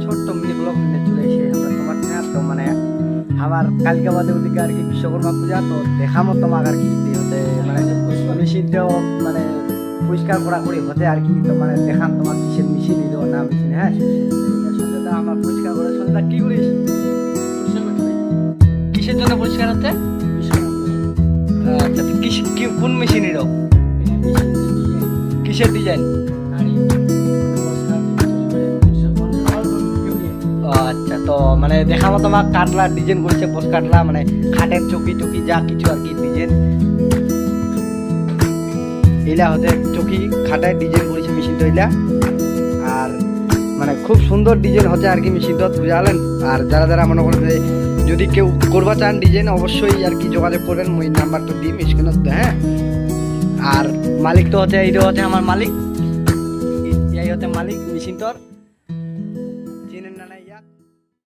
ছোট্ট mini blog নিয়ে চলে এসে আমরা তোমার তো মানে আমার কালকে বাদে ওদিকে আর কি বিশ্বকর্মা পূজা তো দেখামো তোমাকে আর কি হতে মানে মেশিনটাও মানে পরিষ্কার করা করি হতে আর কি তো মানে দেখান তোমার কিসের মেশিন দিল না মেশিন। হ্যাঁ সন্ধ্যাটা আমার পরিষ্কার করে সন্ধ্যা কি করিস কিসের জন্য পরিষ্কার হচ্ছে? আচ্ছা কোন মেশিন এর কিসের ডিজাইন? আচ্ছা তো মানে দেখাবো তোমার কাটলা ডিজাইন করছে পোস্ট কাটলা মানে খাটের চকি টকি যা কিছু আর কি ডিজাইন এলা হতে চকি খাটায় ডিজাইন করেছে মেশিনটা এলা আর মানে খুব সুন্দর ডিজাইন হচ্ছে আর কি মেশিনটা বুঝালেন। আর যারা যারা মনে করেন যে যদি কেউ করবা চান ডিজাইন অবশ্যই আর কি যোগাযোগ করবেন ওই নাম্বারটা দিই স্ক্রিনে। হ্যাঁ আর মালিক তো হচ্ছে এইটা হচ্ছে আমার মালিক এই হচ্ছে মালিক মেশিনটার।